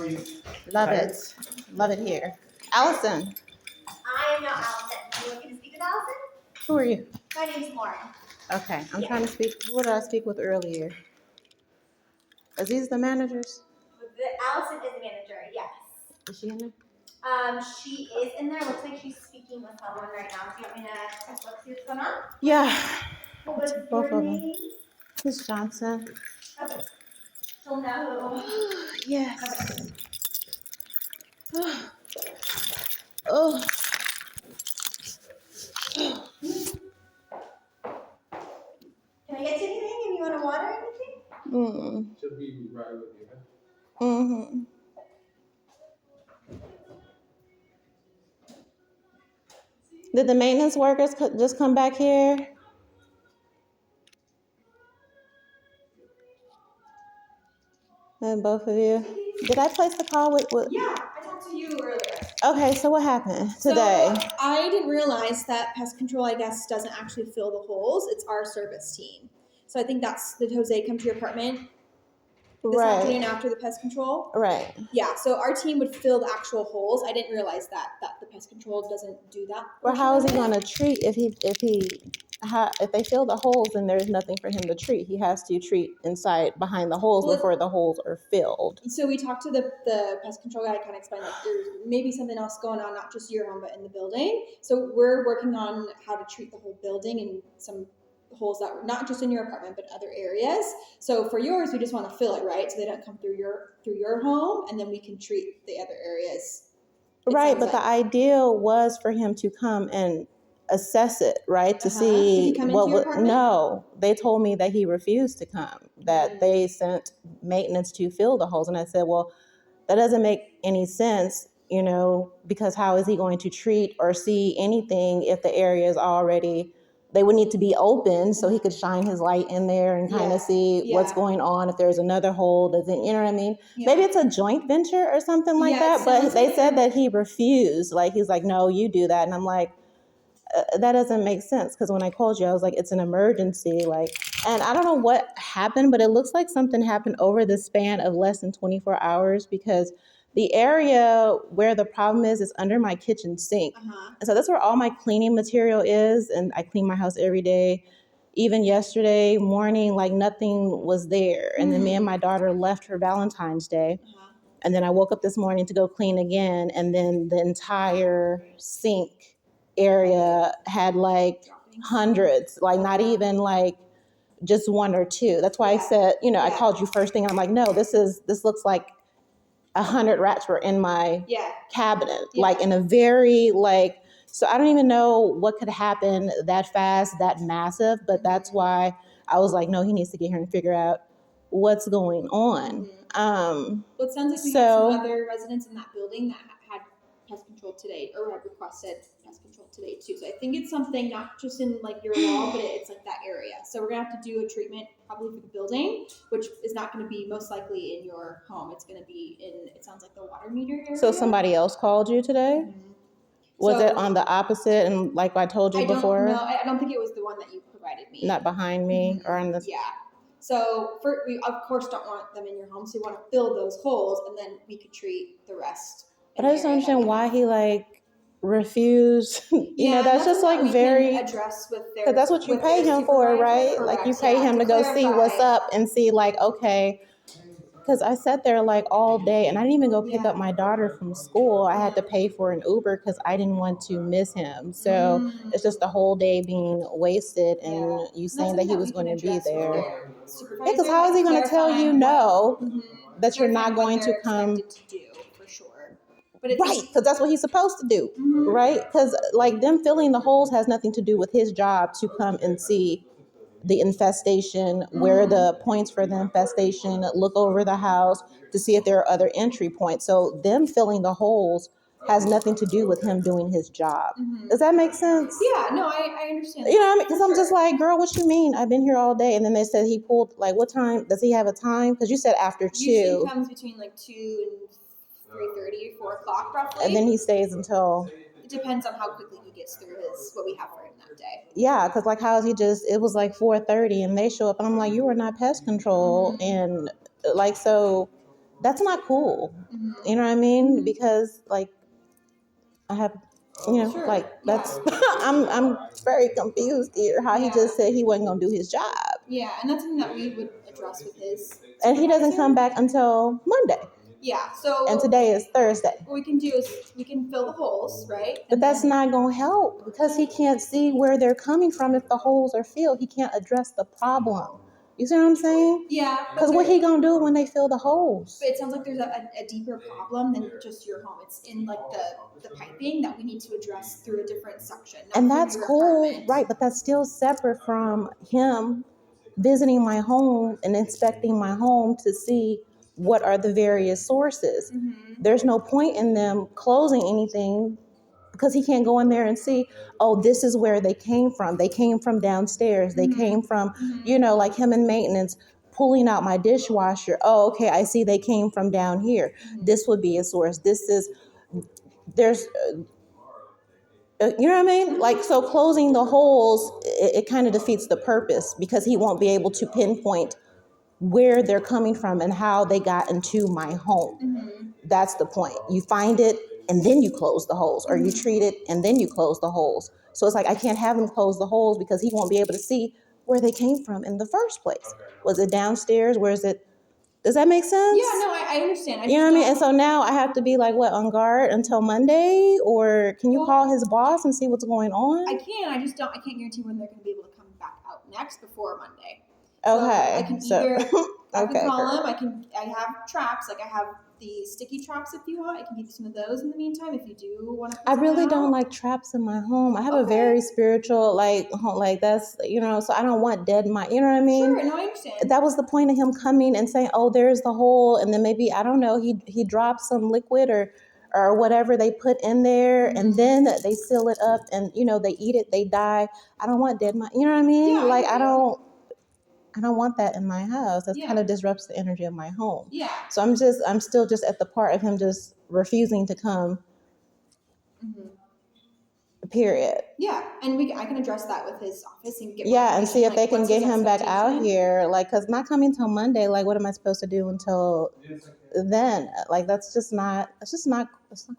are you? Love it. Love it here. Allison. I am not Allison. Are you looking to speak with Allison? Who are you? My name's Lauren. Okay. I'm trying to speak. Who did I speak with earlier? Are these the managers? Allison is the manager, yes. Is she in there? She is in there. Looks like she's speaking with someone right now. Do you want me to look see what's going on? Yeah. What was Both your of them. name? Miss Johnson. Okay. She'll know. Yes. Oh. Can I get you anything? If you want a water or anything? Should be right with you. Mm-hmm. Did the maintenance workers just come back here? And both of you? Did I place the call with? Yeah, I talked to you earlier. Okay, so what happened today? So I didn't realize that pest control, I guess, doesn't actually fill the holes. It's our service team. So I think that's, did Jose come to your apartment this afternoon after the pest control? Right. Yeah, so our team would fill the actual holes. I didn't realize that the pest control doesn't do that. Well, how is he going to treat if they fill the holes and there's nothing for him to treat? He has to treat inside behind the holes before the holes are filled. So we talked to the pest control guy, kind of explained like there's maybe something else going on, not just your home, but in the building. So we're working on how to treat the whole building and some holes that were not just in your apartment, but other areas. So for yours, we just want to fill it, right? So they don't come through your home, and then we can treat the other areas. Right, but the ideal was for him to come and assess it, right? To see Did he come into your apartment? No, they told me that he refused to come, that they sent maintenance to fill the holes. And I said, well, that doesn't make any sense, because how is he going to treat or see anything if the area is already, they would need to be open so he could shine his light in there and kind of see what's going on. If there's another hole, you know what I mean? Yeah. Maybe it's a joint venture or something like that, but they said that he refused. Like, he's like, no, you do that. And I'm like, that doesn't make sense, because when I called you, I was like, it's an emergency. And I don't know what happened, but it looks like something happened over the span of less than 24 hours, because the area where the problem is under my kitchen sink. And so that's where all my cleaning material is. And I clean my house every day. Even yesterday morning, nothing was there. And then me and my daughter left for Valentine's Day. And then I woke up this morning to go clean again. And then the entire sink area had hundreds, not even just one or two. That's why I said, I called you first thing. And I'm like, no, this looks like 100 rats were in my cabinet, in a very so I don't even know what could happen that fast, that massive, but that's why I was like, no, he needs to get here and figure out what's going on. Well, it sounds like we had some other residents in that building that had pest control today, or had requested pest control today too. So I think it's something not just in your wall, but it's that area. So we're gonna have to do a treatment probably for the building, which is not gonna be most likely in your home. It's gonna be in, it sounds like the water meter area. So somebody else called you today? Was it on the opposite and like I told you before? No, I don't think it was the one that you provided me. Not behind me or on the... Yeah. So we of course don't want them in your home, so we want to fill those holes and then we could treat the rest. But I just don't understand why he refused. That's just very... address with their... Because that's what you pay him for, right? Correct. You pay him to go see what's up and see okay... Because I sat there all day and I didn't even go pick up my daughter from school. I had to pay for an Uber because I didn't want to miss him. So it's just the whole day being wasted and you saying that he was going to be there. Yeah, because how is he going to tell you no, that you're not going to come? Right, because that's what he's supposed to do, right? Because them filling the holes has nothing to do with his job to come and see the infestation, where the points for the infestation, look over the house to see if there are other entry points. So them filling the holes has nothing to do with him doing his job. Does that make sense? Yeah, no, I understand. Because I'm just girl, what you mean? I've been here all day. And then they said he pulled, what time? Does he have a time? Because you said after 2. Usually he comes between 2 and 3:30, 4 o'clock roughly. And then he stays until... It depends on how quickly he gets through what we have for him that day. Yeah, because how is he it was 4:30 and they show up and I'm like, you are not pest control. And so that's not cool. Mhm. You know what I mean? Because like I have, Sure. like that's I'm very confused here. How he just said he wasn't gonna do his job, Yeah, and that's something that we would address with his. and he doesn't supervisor. come back until Monday, Yeah, so and today is Thursday. what we can do is we can fill the holes, right? But that's not gonna help because he can't see where they're coming from if the holes are filled. He can't address the problem. You see what I'm saying? Yeah, Because what he gonna do when they fill the holes? But it sounds like there's a deeper problem than just your home. It's in like the piping that we need to address through a different section. And that's cool, right? But that's still separate from him visiting my home and inspecting my home to see what are the various sources. Mm-hmm. There's no point in them closing anything because he can't go in there and see, oh, this is where they came from. They came from downstairs. They came from, like him in maintenance pulling out my dishwasher. Oh, okay, I see they came from down here. This would be a source. There's you know what I mean? Like, so closing the holes, it kind of defeats the purpose because he won't be able to pinpoint where they're coming from and how they got into my home. Mm-hmm. That's the point. You find it and then you close the holes, or you treat it and then you close the holes. So it's like I can't have him close the holes because he won't be able to see where they came from in the first place. Was it downstairs? Where is it? Does that make sense? Yeah, no, I understand. You know what I mean? And so now I have to be like, what, on guard until Monday? Or can you call his boss and see what's going on? I can. I can't guarantee when they're going to be able to come back out next before Monday. Okay. So I can I can call him. I have traps. Like I have the sticky traps if you want. I can give you some of those in the meantime if you do want to. I really don't like traps in my home. I have a very spiritual home, that's so I don't want dead mice. You know what I mean? Sure, no, I understand. That was the point of him coming and saying, "Oh, there's the hole," and then maybe I don't know. He dropped some liquid or whatever they put in there, and then they seal it up, and they eat it, they die. I don't want dead mice. You know what I mean? Yeah, I don't want that in my house. That kind of disrupts the energy of my home. Yeah. So I'm still just at the part of him just refusing to come. Mm-hmm. Period. Yeah, and I can address that with his office and get and see if they can get him back out here. Because not coming till Monday. What am I supposed to do until then? That's not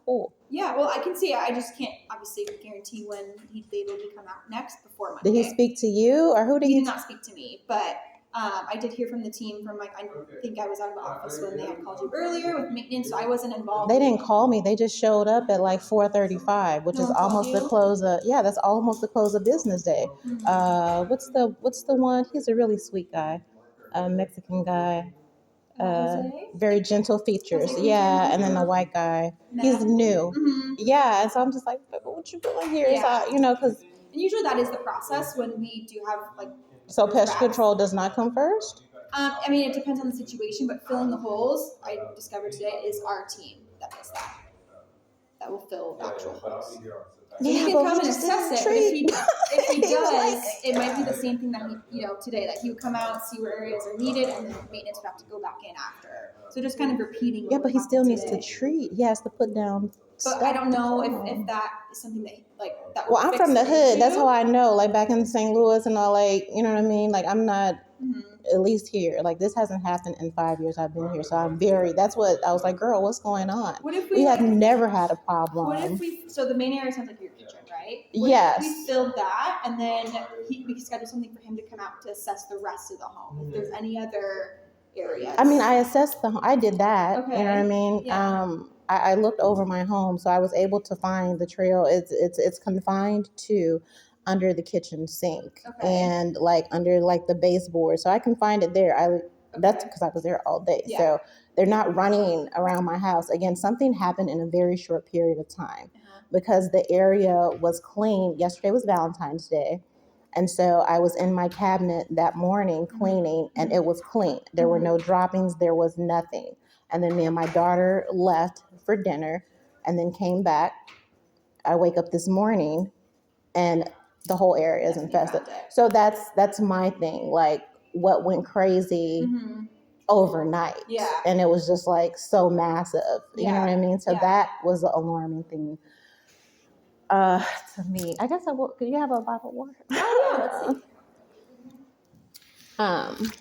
cool. Yeah, well, I can see. I just can't obviously guarantee when they will come out next before Monday. Did he speak to you, or who did he did not speak to me? But I did hear from the team from I think I was out of the office when they had called you earlier with maintenance, so I wasn't involved. They didn't call me. They just showed up at 4:35, which is almost the close of that's almost the close of business day. Mm-hmm. What's the one? He's a really sweet guy, Mexican guy. Very gentle features. Yeah, and then the white guy. He's new. Mm-hmm. Yeah, and so I'm just like, what you doing here? Yeah. So, because and usually that is the process when we do have So pest control does not come first? I mean, it depends on the situation, but filling the holes, I discovered today, is our team that does that. That will fill actual holes. So he can come and assess it, but if he does, it might be the same thing that today, that he would come out, see where areas are needed, and then maintenance would have to go back in after. So just kind of repeating. Yeah, but he still needs to treat. He has to put down. But I don't know if that is something that that. Well, I'm from the hood. That's how I know. Back in St. Louis and all, you know what I mean. I'm not. Mm-hmm. At least here, this hasn't happened in 5 years I've been here, so I'm very. That's what I was like, girl, what's going on? What if we have never had a problem? What if so the main area sounds like your kitchen, right? Yes. If we filled that, and then we could schedule something for him to come out to assess the rest of the home. If there's any other areas. I mean, I assessed I did that. Okay. You know what I mean? Yeah. I looked over my home, so I was able to find the trail. It's confined to under the kitchen sink and under the baseboard, so I can find it there. That's because I was there all day. Yeah. So they're not running around my house. Again, something happened in a very short period of time because the area was clean. Yesterday was Valentine's Day. And so I was in my cabinet that morning cleaning, and it was clean. There were no droppings. There was nothing. And then me and my daughter left for dinner and then came back. I wake up this morning and the whole area is infested. So that's my thing. What went crazy overnight. Yeah. And it was just so massive. You know what I mean? So that was the alarming thing. To me, I guess I will. Could you have a bottle of water? Oh yeah, let's see.